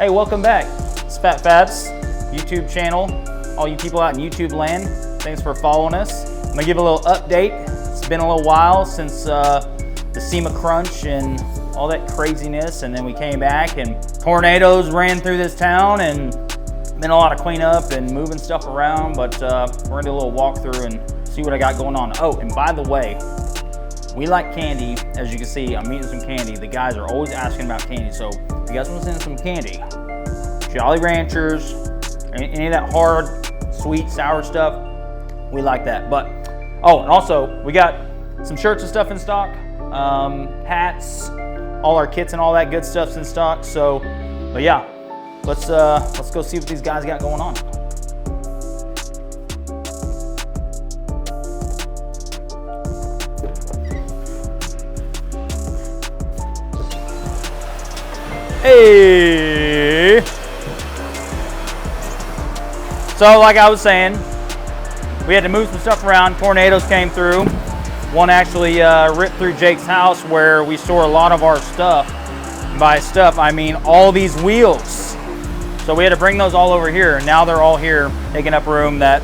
Hey, welcome back. It's Fat Fats YouTube channel. All you people out in YouTube land, thanks for following us. I'm gonna give a little update. It's been a little while since the SEMA crunch and all that craziness, and then we came back and tornadoes ran through this town and been a lot of cleanup and moving stuff around, but we're gonna do a little walkthrough and see what I got going on. Oh, and by the way, we like candy. As you can see, I'm eating some candy. The guys are always asking about candy, so if you guys want to send some candy, Jolly Ranchers, any of that hard, sweet, sour stuff, we like that. But, oh, and also, we got some shirts and stuff in stock, hats, all our kits and all that good stuff's in stock. So, but yeah, let's go see what these guys got going on. Hey! So like I was saying, we had to move some stuff around. Tornadoes came through. One actually ripped through Jake's house where we store a lot of our stuff. And by stuff, I mean all these wheels. So we had to bring those all over here. And now they're all here, taking up room that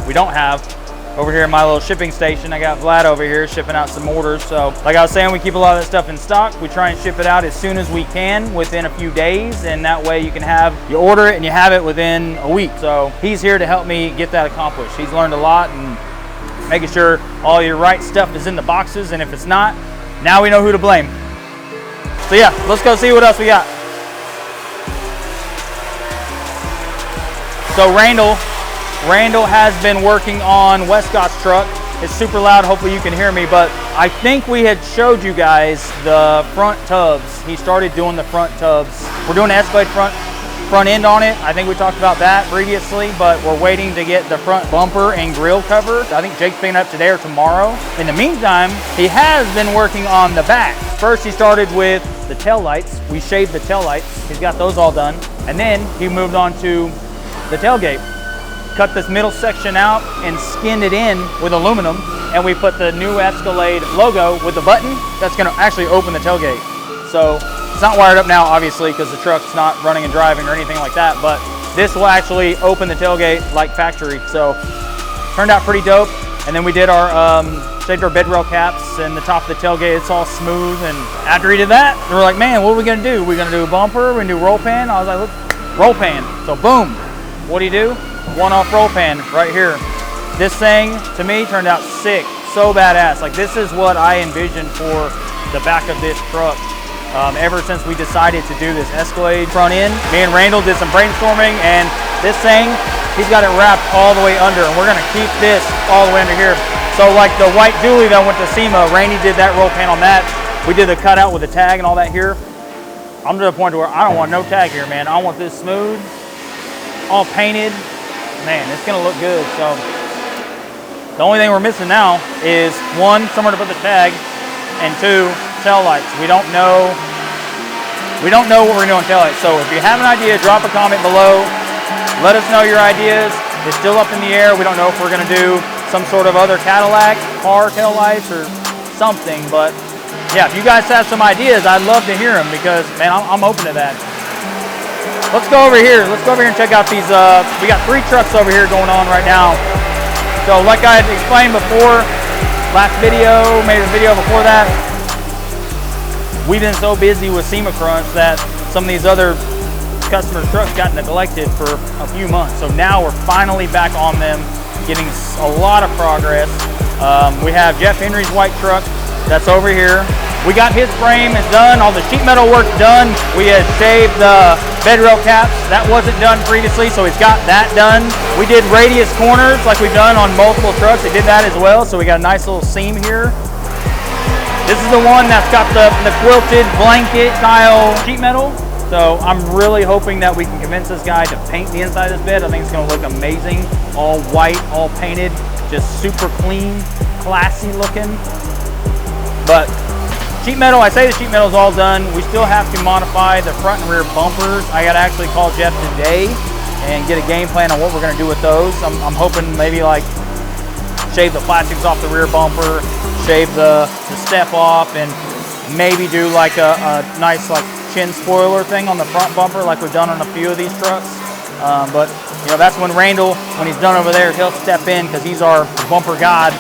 we don't have. Over here in my little shipping station, I got Vlad over here shipping out some orders. So like I was saying, we keep a lot of that stuff in stock. We try and ship it out as soon as we can within a few days. And that way you order it and you have it within a week. So he's here to help me get that accomplished. He's learned a lot and making sure all your right stuff is in the boxes. And if it's not, now we know who to blame. So yeah, let's go see what else we got. So Randall has been working on Westcott's truck. It's super loud, hopefully you can hear me, but I think we had showed you guys the front tubs. He started doing the front tubs. We're doing an Escalade front end on it. I think we talked about that previously, but we're waiting to get the front bumper and grill cover. I think Jake's picking up today or tomorrow. In the meantime, he has been working on the back. First, he started with the tail lights. We shaved the tail lights. He's got those all done. And then he moved on to the tailgate. Cut this middle section out and skinned it in with aluminum, and we put the new Escalade logo with the button that's going to actually open the tailgate. So it's not wired up now, obviously, because the truck's not running and driving or anything like that, but this will actually open the tailgate like factory. So turned out pretty dope. And then we did our shaved our bed rail caps and the top of the tailgate. It's all smooth. And after he did that, we were like, man, what are we going to do? We're going to do a bumper, we're going to do roll pan. I was like, look, roll pan. So boom, what do you do? One-off roll pan right here. This thing, to me, turned out sick. So badass. Like, this is what I envisioned for the back of this truck. Ever since we decided to do this Escalade front end, me and Randall did some brainstorming, and this thing, he's got it wrapped all the way under, and we're gonna keep this all the way under here. So like the white dually that went to SEMA, Randy did that roll pan on that. We did the cutout with the tag and all that here. I'm to the point where I don't want no tag here, man. I want this smooth, all painted. Man, it's gonna look good. So the only thing we're missing now is one, somewhere to put the tag, and two, tail lights. We don't know what we're gonna do on tail lights. So if you have an idea, drop a comment below. Let us know your ideas. It's still up in the air. We don't know if we're gonna do some sort of other Cadillac car tail lights or something. But yeah, if you guys have some ideas, I'd love to hear them, because man, I'm open to that. Let's go over here. Let's go over here and check out these. We got 3 trucks over here going on right now. So like I had explained before, last video, maybe the video before that, we've been so busy with SEMA crunch that some of these other customers' trucks got neglected for a few months. So now we're finally back on them, getting a lot of progress. We have Jeff Henry's white truck that's over here. We got his frame, it's done, all the sheet metal work's done. We had shaved the bed rail caps. That wasn't done previously, so he's got that done. We did radius corners like we've done on multiple trucks. They did that as well, so we got a nice little seam here. This is the one that's got the quilted blanket style sheet metal. So I'm really hoping that we can convince this guy to paint the inside of this bed. I think it's gonna look amazing. All white, all painted, just super clean, classy looking. But sheet metal, I say the sheet metal is all done. We still have to modify the front and rear bumpers. I gotta actually call Jeff today and get a game plan on what we're gonna do with those. I'm hoping maybe like shave the plastics off the rear bumper, shave the step off, and maybe do like a nice like chin spoiler thing on the front bumper like we've done on a few of these trucks. But you know, that's when Randall, when he's done over there, he'll step in because he's our bumper god.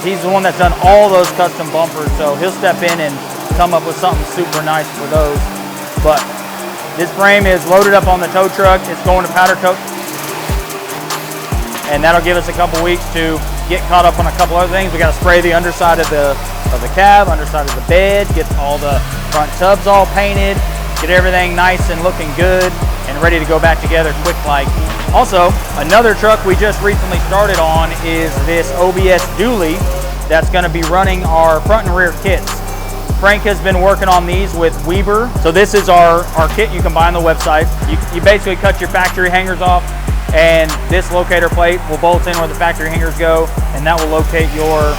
He's the one that's done all those custom bumpers, so he'll step in and come up with something super nice for those. But this frame is loaded up on the tow truck. It's going to powder coat, and that'll give us a couple weeks to get caught up on a couple other things. We got to spray the underside of the cab, underside of the bed, get all the front tubs all painted, get everything nice and looking good and ready to go back together quick like. Also, another truck we just recently started on is this OBS Dually that's going to be running our front and rear kits. Frank has been working on these with Weber. So this is our kit you can buy on the website. You basically cut your factory hangers off, and this locator plate will bolt in where the factory hangers go, and that will locate your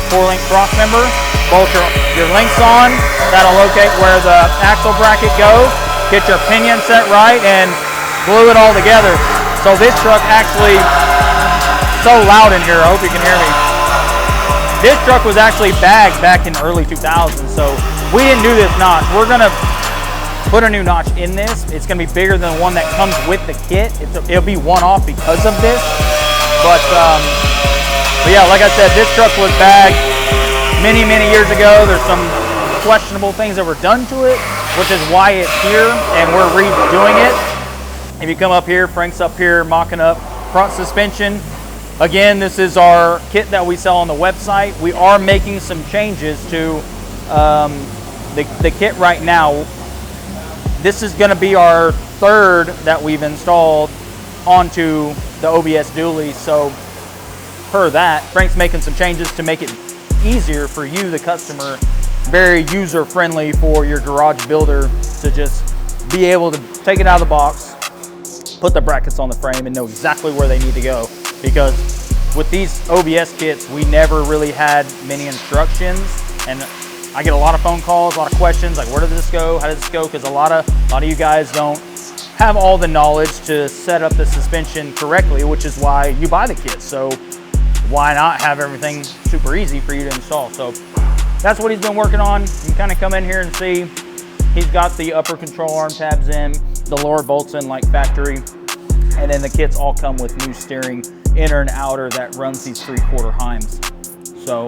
4-link cross member. Bolt your links on, that'll locate where the axle bracket goes, get your pinion set right, and glue it all together. So this truck actually, so loud in here, I hope you can hear me. This truck was actually bagged back in early 2000s, so we didn't do this notch. We're gonna put a new notch in this. It's gonna be bigger than the one that comes with the kit. It'll be one-off because of this. But yeah, like I said, this truck was bagged many, many years ago. There's some questionable things that were done to it, which is why it's here, and we're redoing it. If you come up here, Frank's up here mocking up front suspension. Again, this is our kit that we sell on the website. We are making some changes to the kit right now. This is gonna be our third that we've installed onto the OBS Dually. So per that, Frank's making some changes to make it easier for you, the customer, very user-friendly for your garage builder to just be able to take it out of the box, put the brackets on the frame, and know exactly where they need to go. Because with these OBS kits, we never really had many instructions, and I get a lot of phone calls, a lot of questions, like where did this go, how did this go? Because a lot of you guys don't have all the knowledge to set up the suspension correctly, which is why you buy the kit. So why not have everything super easy for you to install? So that's what he's been working on. You can kind of come in here and see he's got the upper control arm tabs in, the lower bolts in like factory, and then the kits all come with new steering, inner and outer, that runs these 3/4 Heims. So,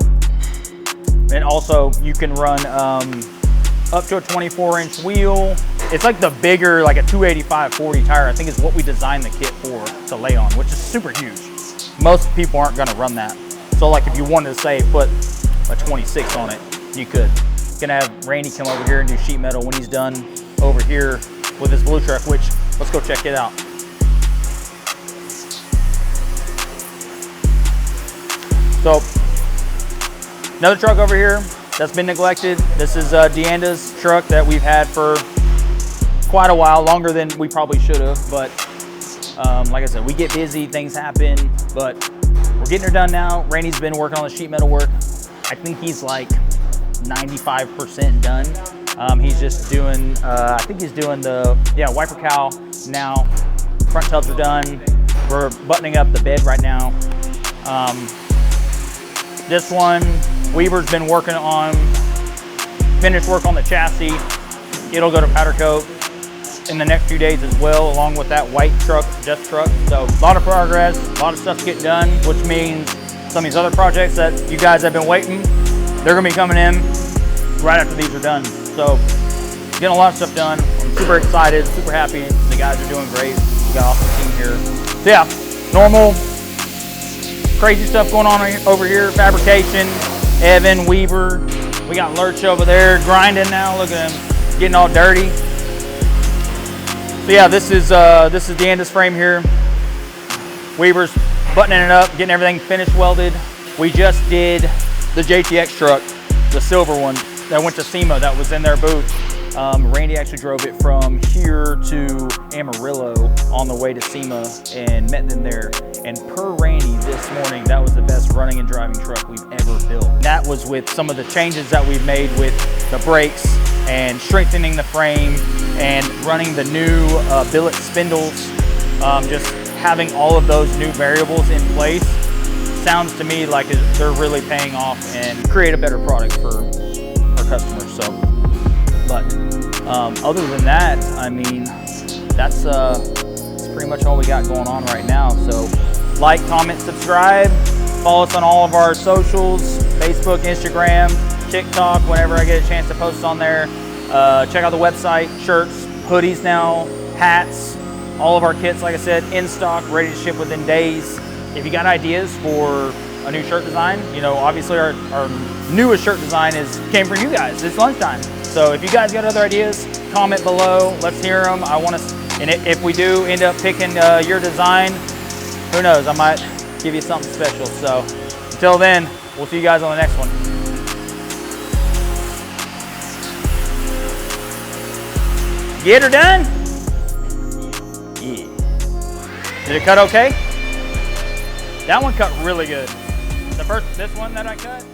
and also you can run up to a 24-inch wheel. It's like the bigger, like a 285/40 tire, I think is what we designed the kit for to lay on, which is super huge. Most people aren't gonna run that. So like if you wanted to say put a 26 on it, you could. Gonna have Randy come over here and do sheet metal when he's done over here with his blue truck, which let's go check it out. So another truck over here that's been neglected. This is Deanda's truck that we've had for quite a while, longer than we probably should have. But like I said, we get busy, things happen, but we're getting her done now. Randy's been working on the sheet metal work. I think he's like 95% done. He's just doing, I think he's doing the, wiper cowl now. Front tubs are done. We're buttoning up the bed right now. This one, Weaver's been working on, finished work on the chassis. It'll go to powder coat in the next few days as well, along with that white truck, Jeff's truck. So a lot of progress, a lot of stuff to get done, which means some of these other projects that you guys have been waiting, they're gonna be coming in right after these are done. So getting a lot of stuff done. I'm super excited, super happy. The guys are doing great. We got an awesome team here. So yeah, normal, crazy stuff going on over here. Fabrication, Evan, Weaver. We got Lurch over there grinding now. Look at him getting all dirty. So yeah, this is Deanda's frame here. Weaver's buttoning it up, getting everything finished welded. We just did the JTX truck, the silver one that went to SEMA that was in their booth. Randy actually drove it from here to Amarillo on the way to SEMA and met them there. And per Randy this morning, that was the best running and driving truck we've ever built. That was with some of the changes that we've made with the brakes and strengthening the frame and running the new billet spindles. Just having all of those new variables in place sounds to me like they're really paying off and create a better product for our customers. So, but Other than that, I mean, that's pretty much all we got going on right now. So like, comment, subscribe, follow us on all of our socials, Facebook, Instagram, TikTok, whenever I get a chance to post on there. Check out the website, shirts, hoodies now, hats, all of our kits, like I said, in stock, ready to ship within days. If you got ideas for a new shirt design, you know, obviously our newest shirt design came from you guys. It's lunchtime. So if you guys got other ideas, comment below. Let's hear them. I want to, and if we do end up picking your design, who knows, I might give you something special. So until then, we'll see you guys on the next one. Get her done? Yeah. Did it cut okay? That one cut really good. This one that I cut,